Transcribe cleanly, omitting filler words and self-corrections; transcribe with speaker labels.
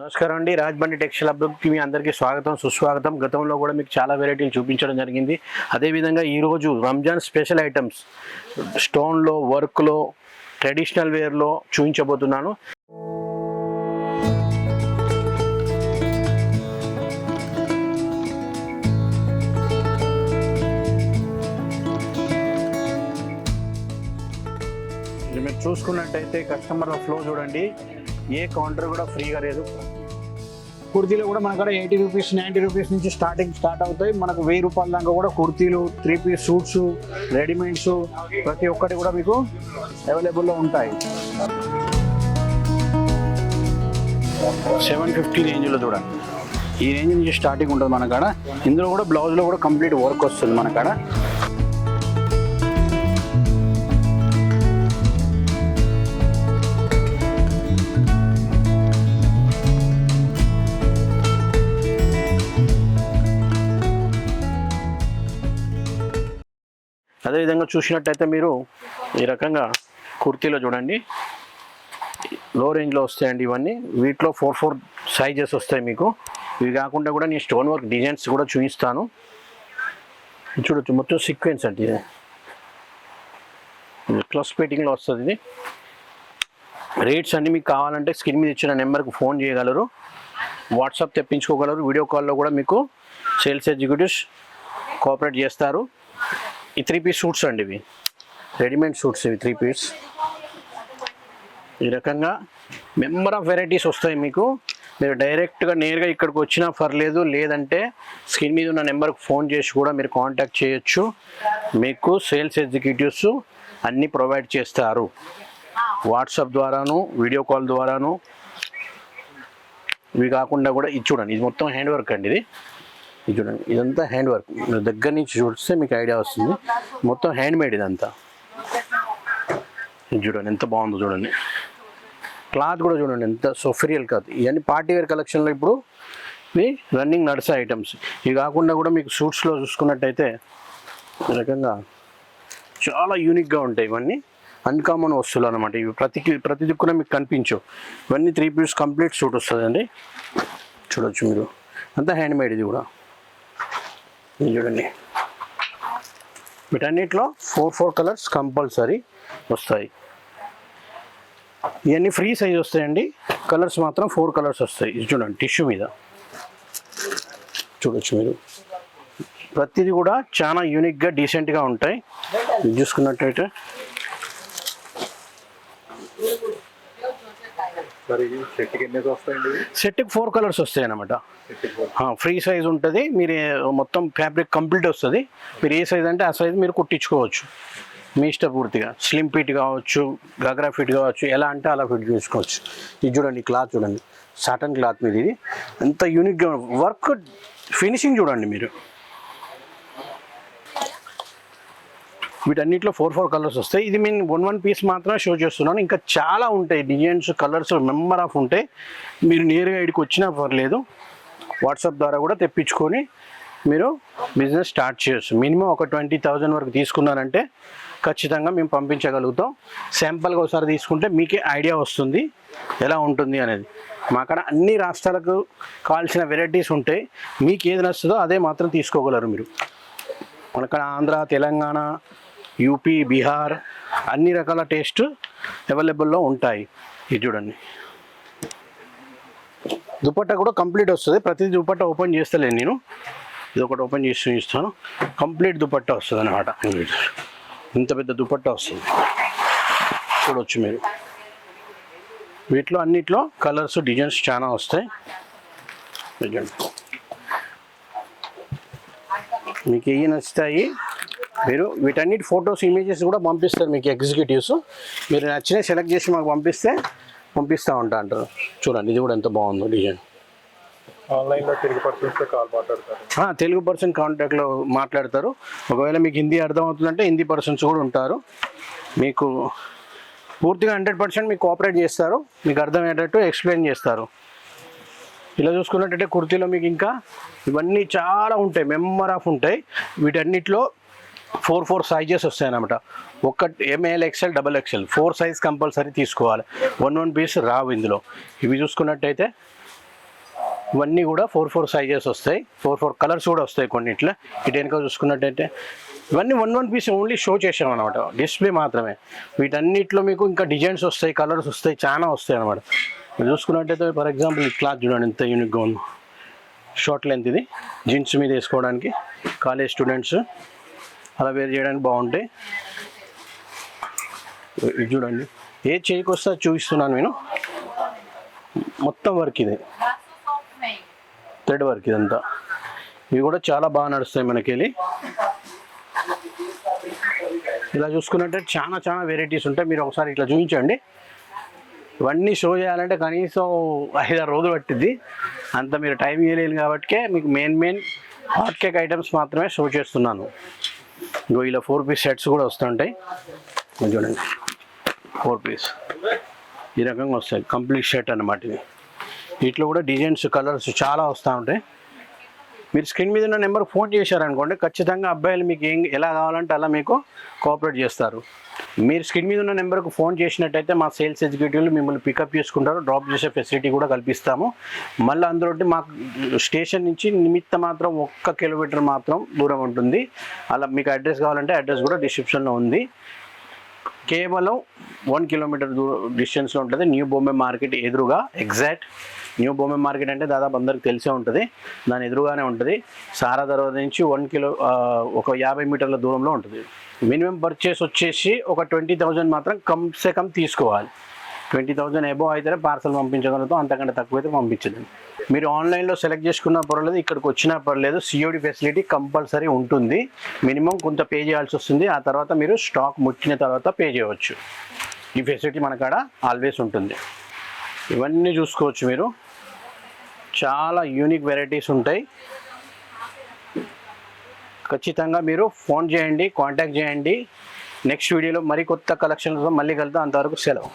Speaker 1: నమస్కారం అండి. రాజ్బండి టెక్స్టైల్ హబ్కి మీ అందరికీ స్వాగతం సుస్వాగతం. గతంలో కూడా మీకు చాలా వెరైటీలు చూపించడం జరిగింది. అదేవిధంగా ఈరోజు రంజాన్ స్పెషల్ ఐటమ్స్ స్టోన్లో వర్క్లో ట్రెడిషనల్ వేర్లో చూపించబోతున్నాను. మీరు చూసుకున్నట్టయితే కస్టమర్ల ఫ్లో చూడండి, ఏ కౌంటర్ కూడా ఫ్రీగా లేదు.
Speaker 2: కుర్తీలో కూడా మన కాడ 80 రూపీస్ 90 రూపీస్ నుంచి స్టార్ట్ అవుతాయి. మనకు 1000 రూపాయల దాకా కూడా కుర్తీలు 3 పీస్ సూట్స్ రెడీమేడ్స్ ప్రతి ఒక్కటి కూడా మీకు అవైలబుల్లో ఉంటాయి.
Speaker 1: 750 రేంజ్లో చూడండి, ఈ రేంజ్ నుంచి స్టార్టింగ్ ఉంటుంది మన కాడ. ఇందులో కూడా బ్లౌజ్లో కూడా కంప్లీట్ వర్క్ వస్తుంది మన కాడ. అదేవిధంగా చూసినట్టయితే మీరు ఈ రకంగా కుర్తీలో చూడండి, లో రేంజ్లో వస్తాయండి ఇవన్నీ. వీటిలో 4 సైజెస్ వస్తాయి మీకు. ఇవి కాకుండా కూడా నేను స్టోన్ వర్క్ డిజైన్స్ కూడా చూపిస్తాను. చూడొచ్చు, మొత్తం సీక్వెన్స్ అంటే ఇది క్లస్ పెయింటింగ్లో వస్తుంది. ఇది రేట్స్ అన్నీ మీకు కావాలంటే స్క్రీన్ మీద ఇచ్చిన నెంబర్కి ఫోన్ చేయగలరు, వాట్సాప్ తెప్పించుకోగలరు. వీడియో కాల్లో కూడా మీకు సేల్స్ ఎగ్జిక్యూటివ్స్ కోఆపరేట్ చేస్తారు. ఈ 3 పీస్ సూట్స్ అండి, ఇవి రెడీమేడ్ సూట్స్. ఇవి 3 పీస్. ఈ రకంగా మెంబర్ ఆఫ్ వెరైటీస్ వస్తాయి మీకు. మీరు డైరెక్ట్గా నేరుగా ఇక్కడికి వచ్చినా పర్లేదు, లేదంటే స్క్రీన్ మీద ఉన్న నెంబర్కి ఫోన్ చేసి కూడా మీరు కాంటాక్ట్ చేయొచ్చు. మీకు సేల్స్ ఎగ్జిక్యూటివ్స్ అన్నీ ప్రొవైడ్ చేస్తారు, వాట్సాప్ ద్వారాను వీడియో కాల్ ద్వారాను. ఇవి కాకుండా కూడా ఇది చూడండి, ఇది మొత్తం హ్యాండ్ వర్క్ అండి. ఇది చూడండి, ఇదంతా హ్యాండ్ వర్క్. మీరు దగ్గర నుంచి చూస్తే మీకు ఐడియా వస్తుంది. మొత్తం హ్యాండ్ మేడ్ ఇదంతా. ఇది చూడండి ఎంత బాగుందో చూడండి. క్లాత్ కూడా చూడండి ఎంత సోఫరియల్ క్లాత్. ఇవన్నీ పార్టీ వేర్ కలెక్షన్లో ఇప్పుడు ఇవి రన్నింగ్ నడిసే ఐటమ్స్. ఇవి కాకుండా కూడా మీకు సూట్స్లో చూసుకున్నట్టయితే ఈ రకంగా చాలా యూనిక్గా ఉంటాయి. ఇవన్నీ అన్కామన్ వస్తువులు అనమాట. ఇవి ప్రతి దిక్కున మీకు కనిపించవు. ఇవన్నీ 3 పీస్ కంప్లీట్ సూట్ వస్తుందండి. చూడొచ్చు మీరు, అంతా హ్యాండ్ మేడ్. ఇది కూడా ఇది చూడండి. వీటన్నిటిలో 4 కలర్స్ కంపల్సరీ వస్తాయి. ఇవన్నీ ఫ్రీ సైజ్ వస్తాయండి. కలర్స్ మాత్రం 4 కలర్స్ వస్తాయి. ఇది చూడండి, టిష్యూ మీద చూడొచ్చు మీరు. ప్రతిదీ కూడా చాలా యూనిక్గా డీసెంట్గా ఉంటాయి. ఇది చూసుకున్నట్టయితే సెట్కి 4 కలర్స్ వస్తాయి అన్నమాట. ఫ్రీ సైజ్ ఉంటుంది. మీరు మొత్తం ఫ్యాబ్రిక్ కంప్లీట్ వస్తుంది. మీరు ఏ సైజ్ అంటే ఆ సైజ్ మీరు కుట్టించుకోవచ్చు మీ ఇష్టపూర్తిగా. స్లిమ్ ఫిట్ కావచ్చు, గగ్రా ఫిట్ కావచ్చు, ఎలా అంటే అలా ఫిట్ చేసుకోవచ్చు. ఇది చూడండి, క్లాత్ చూడండి, సాటన్ క్లాత్ మీద. ఇది ఎంత యూనిక్గా వర్క్ ఫినిషింగ్ చూడండి మీరు. వీటన్నిటిలో 4 కలర్స్ వస్తాయి. ఇది నేను 1 పీస్ మాత్రమే షో చేస్తున్నాను. ఇంకా చాలా ఉంటాయి డిజైన్స్, కలర్స్ మెంబర్ ఆఫ్ ఉంటాయి. మీరు నేరుగా ఇక్కడికి వచ్చినా పర్లేదు, వాట్సాప్ ద్వారా కూడా తెప్పించుకొని మీరు బిజినెస్ స్టార్ట్ చేయొచ్చు. మినిమం ఒక 20,000 వరకు తీసుకున్నారంటే ఖచ్చితంగా మేము పంపించగలుగుతాం. శాంపుల్గా ఒకసారి తీసుకుంటే మీకే ఐడియా వస్తుంది ఎలా ఉంటుంది అనేది. మా కాడ అన్ని రాష్ట్రాలకు కావాల్సిన వెరైటీస్ ఉంటాయి. మీకు ఏది నచ్చుతుందో అదే మాత్రం తీసుకోగలరు మీరు. మనకాడ ఆంధ్ర, తెలంగాణ, యూపీ, బీహార్ అన్ని రకాల టేస్ట్ అవైలబుల్లో ఉంటాయి. ఇది చూడండి, దుపట్టా కూడా కంప్లీట్ వస్తుంది. ప్రతి దుపట్టా ఓపెన్ చేస్తలేను నేను, ఇది ఒకటి ఓపెన్ చేసి చూపిస్తాను. కంప్లీట్ దుపట్టా వస్తుంది అన్నమాట. ఇంత పెద్ద దుపట్టా వస్తుంది చూడవచ్చు మీరు. వీటిలో అన్నిట్లో కలర్స్ డిజైన్స్ చాలా వస్తాయి. మీకు ఏవి నచ్చుతాయి మీరు వీటన్నిటి ఫొటోస్, ఇమేజెస్ కూడా పంపిస్తారు మీకు ఎగ్జిక్యూటివ్స్. మీరు నచ్చిన సెలెక్ట్ చేసి మాకు పంపిస్తూ అంటారు. చూడండి, ఇది కూడా ఎంత బాగుందో డిజైన్.
Speaker 3: ఆన్లైన్లో
Speaker 1: తెలుగు పర్సన్ కాంటాక్ట్లో మాట్లాడతారు. ఒకవేళ మీకు హిందీ అర్థమవుతుందంటే హిందీ పర్సన్స్ కూడా ఉంటారు. మీకు పూర్తిగా 100% మీకు కోఆపరేట్ చేస్తారు. మీకు అర్థమయ్యేటట్టు ఎక్స్ప్లెయిన్ చేస్తారు. ఇలా చూసుకున్నట్టయితే కుర్తీలో మీకు ఇంకా ఇవన్నీ చాలా ఉంటాయి, మెంబర్ ఆఫ్ ఉంటాయి. వీటన్నిటిలో 4 సైజెస్ వస్తాయన్నమాట. ఒకటి ML, XL, XXL 4 size compulsory తీసుకోవాలి. 1 పీస్ రావు ఇందులో. ఇవి చూసుకున్నట్టయితే ఇవన్నీ కూడా 4 సైజెస్ వస్తాయి, 4 కలర్స్ కూడా వస్తాయి కొన్నిట్లో. ఇటు వెనుక చూసుకున్నట్టయితే ఇవన్నీ 1 పీస్ ఓన్లీ షో చేసాం అనమాట, డిస్ప్లే మాత్రమే. వీటన్నిటిలో మీకు ఇంకా డిజైన్స్ వస్తాయి, కలర్స్ వస్తాయి, చాలా వస్తాయి అనమాట. మీరు చూసుకున్నట్టయితే ఫర్ ఎగ్జాంపుల్ ఈ క్లాత్ చూడండి ఎంత యూనిక్గా ఉంది. షార్ట్ లెంత్, ఇది జీన్స్ మీద వేసుకోవడానికి, కాలేజ్ స్టూడెంట్స్ అలా వేర్ చేయడానికి బాగుంటాయి. ఇది చూడండి, ఏ చేయికి వస్తే అది చూపిస్తున్నాను నేను. మొత్తం వర్క్ ఇది, థ్రెడ్ వర్క్ ఇదంతా. ఇవి కూడా చాలా బాగా నడుస్తాయి మనకి వెళ్ళి. ఇలా చూసుకున్నట్టే చాలా వెరైటీస్ ఉంటాయి. మీరు ఒకసారి ఇట్లా చూపించండి. ఇవన్నీ షో చేయాలంటే కనీసం 5-6 రోజులు పట్టింది. అంత మీరు టైం ఇవ్వలేదు కాబట్టి మీకు మెయిన్ హాట్ కేక్ ఐటమ్స్ మాత్రమే షో చేస్తున్నాను. ఇంకో ఇలా 4 పీస్ సెట్స్ కూడా వస్తుంటాయి. చూడండి 4 పీస్ ఈ రకంగా వస్తాయి, కంప్లీట్ సెట్ అన్నమాట ఇది. వీటిలో కూడా డిజైన్స్, కలర్స్ చాలా వస్తూ ఉంటాయి. మీరు స్క్రీన్ మీద ఉన్న నెంబర్ ఫోన్ చేశారనుకోండి, ఖచ్చితంగా అబ్బాయిలు మీకు ఎలా కావాలంటే అలా మీకు కోఆపరేట్ చేస్తారు. మీరు స్క్రీన్ మీద ఉన్న నెంబర్కు ఫోన్ చేసినట్టయితే మా సేల్స్ ఎగ్జిక్యూటివ్లు మిమ్మల్ని పికప్ చేసుకుంటారు, డ్రాప్ చేసే ఫెసిలిటీ కూడా కల్పిస్తాము. మళ్ళీ అందులో మాకు స్టేషన్ నుంచి నిమిత్త మాత్రం 1 కిలోమీటర్ మాత్రం దూరం ఉంటుంది. అలా మీకు అడ్రస్ కావాలంటే అడ్రస్ కూడా డిస్క్రిప్షన్లో ఉంది. కేవలం 1 కిలోమీటర్ డిస్టెన్స్లో ఉంటుంది. న్యూ బాంబే మార్కెట్ ఎదురుగా, ఎగ్జాక్ట్ న్యూ బాంబే మార్కెట్ అంటే దాదాపు అందరికి తెలిసే ఉంటుంది, దాని ఎదురుగానే ఉంటుంది. సారా దర్వాజా నుంచి 1 50 మీటర్ల దూరంలో ఉంటుంది. మినిమం పర్చేస్ వచ్చేసి ఒక 20,000 మాత్రం కమ్సే కమ్ తీసుకోవాలి. 20,000 ఎబో అయితేనే పార్సల్ పంపించగలుగుతాం, అంతకంటే తక్కువైతే పంపించదు. మీరు ఆన్లైన్లో సెలెక్ట్ చేసుకున్నా పర్వాలేదు, ఇక్కడికి వచ్చినా పర్లేదు, సిఓడి ఫెసిలిటీ కంపల్సరీ ఉంటుంది. మినిమం కొంత పే చేయాల్సి వస్తుంది, ఆ తర్వాత మీరు స్టాక్ ముట్టిన తర్వాత పే చేయవచ్చు. ఈ ఫెసిలిటీ మన కాడ ఆల్వేస్ ఉంటుంది. ఇవన్నీ చూసుకోవచ్చు మీరు, చాలా యూనిక్ వెరైటీస్ ఉంటాయి. ఖచ్చితంగా మీరు ఫోన్ చేయండి, కాంటాక్ట్ చేయండి. నెక్స్ట్ వీడియోలో మరి కొత్త కలెక్షన్లతో మళ్ళీ కలుద్దాం. అంతవరకు సెలవు.